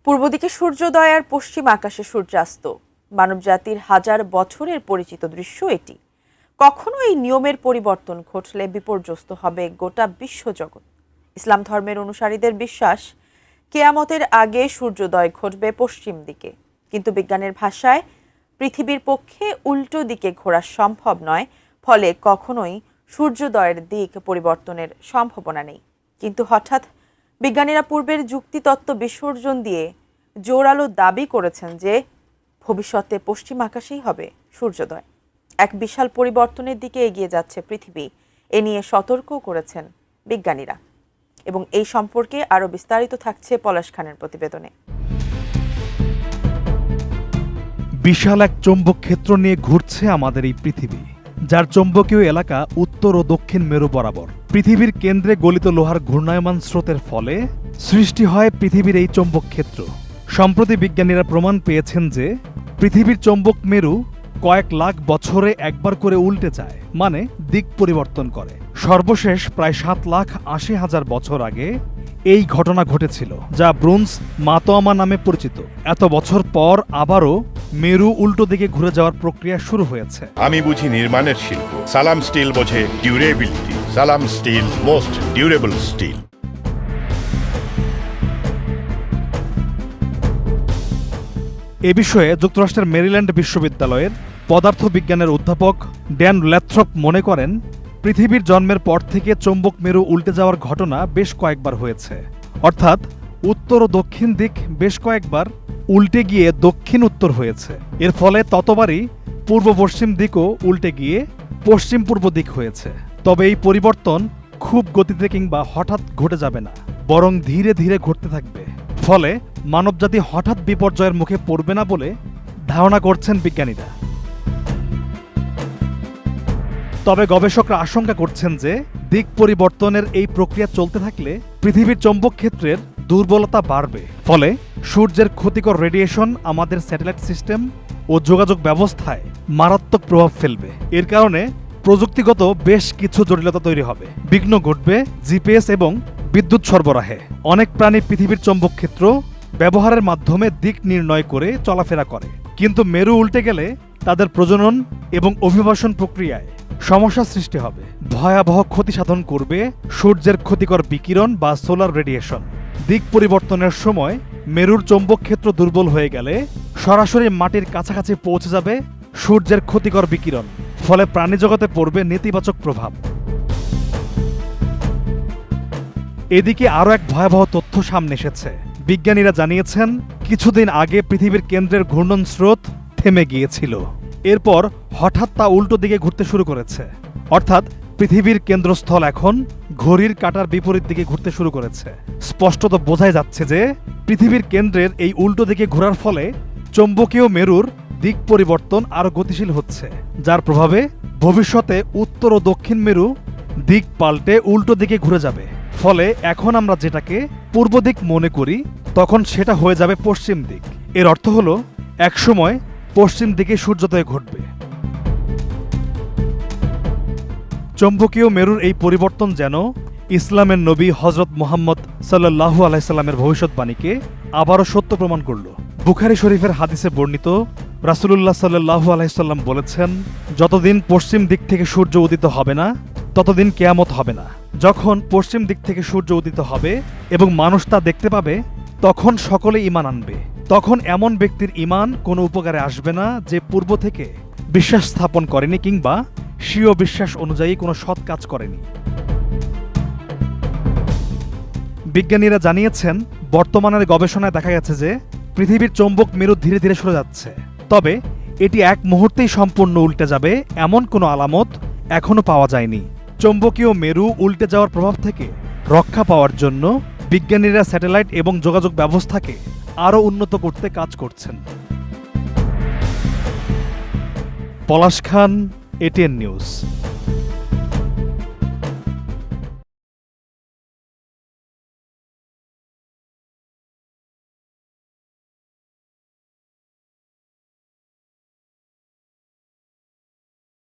পূর্ব দিকে সূর্যোদয় আর পশ্চিম আকাশে সূর্যাস্ত, মানবজাতির হাজার বছরের পরিচিত দৃশ্য এটি। কখনো এই নিয়মের পরিবর্তন ঘটলে বিপর্যস্ত হবে গোটা বিশ্বজগৎ। ইসলাম ধর্মের অনুসারীদের বিশ্বাস, কেয়ামতের আগে সূর্যোদয় ঘটবে পশ্চিম দিকে। কিন্তু বিজ্ঞানের ভাষায় পৃথিবীর পক্ষে উল্টো দিকে ঘোরা সম্ভব নয়, ফলে কখনোই সূর্যোদয়ের দিক পরিবর্তনের সম্ভাবনা নেই। কিন্তু হঠাৎ বিজ্ঞানীরা পূর্বের যুক্তিতত্ত্ব বিসর্জন দিয়ে জোরালো দাবি করেছেন যে ভবিষ্যতে পশ্চিম আকাশেই হবে সূর্যোদয়। এক বিশাল পরিবর্তনের দিকে এগিয়ে যাচ্ছে পৃথিবী, এ নিয়ে সতর্ক করেছেন বিজ্ঞানীরা। এবং এই সম্পর্কে আরও বিস্তারিত থাকছে পলাশ খানের প্রতিবেদনে। বিশাল এক চৌম্বক ক্ষেত্র নিয়ে ঘুরছে আমাদের এই পৃথিবী, যার চৌম্বকীয় এলাকা উত্তর ও দক্ষিণ মেরু বরাবর। পৃথিবীর কেন্দ্রে গলিত লোহার ঘূর্ণায়মান স্রোতের ফলে সৃষ্টি হয় পৃথিবীর এই চৌম্বক ক্ষেত্র। সম্প্রতি বিজ্ঞানীরা প্রমাণ পেয়েছেন যে পৃথিবীর চৌম্বক মেরু কয়েক লাখ বছরে একবার করে উল্টে যায়, মানে দিক পরিবর্তন করে। সর্বশেষ প্রায় 7,80,000 বছর আগে এই ঘটনা ঘটেছিল, যা ব্রোঞ্জ মাতোয়ামা নামে পরিচিত। এত বছর পর আবারও মেরু উল্টো দিকে ঘুরে যাওয়ার প্রক্রিয়া শুরু হয়েছে। আমি বুঝি নির্মাণের শিল্প, সালাম স্টিল বোঝে ডিউরেবিলিটি। সালাম স্টিল, মোস্ট ডিউরেবল স্টিল। এ বিষয়ে যুক্তরাষ্ট্রের মেরিল্যান্ড বিশ্ববিদ্যালয়ের পদার্থবিজ্ঞানের অধ্যাপক ড্যান ল্যাথ্রপ মনে করেন, পৃথিবীর জন্মের পর থেকে চৌম্বক মেরু উল্টে যাওয়ার ঘটনা বেশ কয়েকবার হয়েছে। অর্থাৎ উত্তর ও দক্ষিণ দিক বেশ কয়েকবার উল্টে গিয়ে দক্ষিণ উত্তর হয়েছে। এর ফলে ততবারই পূর্ব পশ্চিম দিকও উল্টে গিয়ে পশ্চিম পূর্ব দিক হয়েছে। তবে এই পরিবর্তন খুব গতিতে কিংবা হঠাৎ ঘটে যাবে না, বরং ধীরে ধীরে ঘটতে থাকবে। ফলে মানবজাতি হঠাৎ বিপর্যয়ের মুখে পড়বে না বলে ধারণা করছেন বিজ্ঞানীরা। তবে গবেষকরা আশঙ্কা করছেন যে দিক পরিবর্তনের এই প্রক্রিয়া চলতে থাকলে পৃথিবীর চৌম্বক ক্ষেত্রের দুর্বলতা বাড়বে। ফলে সূর্যের ক্ষতিকর রেডিয়েশন আমাদের স্যাটেলাইট সিস্টেম ও যোগাযোগ ব্যবস্থায় মারাত্মক প্রভাব ফেলবে। এর কারণে প্রযুক্তিগত বেশ কিছু জটিলতা তৈরি হবে। বিঘ্ন ঘটবে জিপিএস এবং বিদ্যুৎ সরবরাহে। অনেক প্রাণী পৃথিবীর চৌম্বক ক্ষেত্র ব্যবহারের মাধ্যমে দিক নির্ণয় করে চলাফেরা করে, কিন্তু মেরু উল্টে গেলে তাদের প্রজনন এবং অভিবাসন প্রক্রিয়ায় সমস্যা সৃষ্টি হবে। ভয়াবহ ক্ষতি সাধন করবে সূর্যের ক্ষতিকর বিকিরণ বা সোলার রেডিয়েশন। দিক পরিবর্তনের সময় মেরুর চৌম্বক ক্ষেত্র দুর্বল হয়ে গেলে সরাসরি মাটির কাছাকাছি পৌঁছে যাবে সূর্যের ক্ষতিকর বিকিরণ। ফলে প্রাণীজগতে পড়বে নেতিবাচক প্রভাব। এদিকে আরও এক ভয়াবহ তথ্য সামনে এসেছে। বিজ্ঞানীরা জানিয়েছেন, কিছুদিন আগে পৃথিবীর কেন্দ্রের ঘূর্ণন স্রোত থেমে গিয়েছিল। এরপর হঠাৎ তা উল্টো দিকে ঘুরতে শুরু করেছে। অর্থাৎ পৃথিবীর কেন্দ্রস্থল এখন ঘড়ির কাঁটার বিপরীত দিকে ঘুরতে শুরু করেছে। স্পষ্টত বোঝাই যাচ্ছে যে পৃথিবীর কেন্দ্রের এই উল্টো দিকে ঘোরার ফলে চৌম্বকীয় মেরুর দিক পরিবর্তন আরও গতিশীল হচ্ছে, যার প্রভাবে ভবিষ্যতে উত্তর ও দক্ষিণ মেরু দিক পাল্টে উল্টো দিকে ঘুরে যাবে। ফলে এখন আমরা যেটাকে পূর্ব দিক মনে করি, তখন সেটা হয়ে যাবে পশ্চিম দিক। এর অর্থ হলো একসময় পশ্চিম দিকে সূর্যোদয় ঘটবে। চৌম্বকীয় মেরুর এই পরিবর্তন যেন ইসলামের নবী হজরত মুহাম্মদ সাল্লাল্লাহু আলাইহি সাল্লামের ভবিষ্যৎবাণীকে আবারও সত্য প্রমাণ করল। বুখারী শরীফের হাদিসে বর্ণিত, রাসূলুল্লাহ সাল্লাল্লাহু আলাইহি সাল্লাম বলেছেন, যতদিন পশ্চিম দিক থেকে সূর্য উদিত হবে না, ততদিন কিয়ামত হবে না। যখন পশ্চিম দিক থেকে সূর্য উদিত হবে এবং মানুষ তা দেখতে পাবে, তখন সকলে ঈমান আনবে। তখন এমন ব্যক্তির ঈমান কোনো উপকারে আসবে না যে পূর্ব থেকে বিশ্বাস স্থাপন করেনি কিংবা স্বীয় বিশ্বাস অনুযায়ী কোনো সৎ কাজ করেনি। বিজ্ঞানীরা জানিয়েছেন, বর্তমানের গবেষণায় দেখা গেছে যে পৃথিবীর চৌম্বক মেরু ধীরে ধীরে সরে যাচ্ছে। তবে এটি এক মুহূর্তেই সম্পূর্ণ উল্টে যাবে এমন কোনো আলামত এখনো পাওয়া যায়নি। চৌম্বকীয় মেরু উল্টে যাওয়ার প্রভাব থেকে রক্ষা পাওয়ার জন্য বিজ্ঞানীরা স্যাটেলাইট এবং যোগাযোগ ব্যবস্থাকে আরও উন্নত করতে কাজ করছেন। পলাশ খান, এটিএন নিউজ।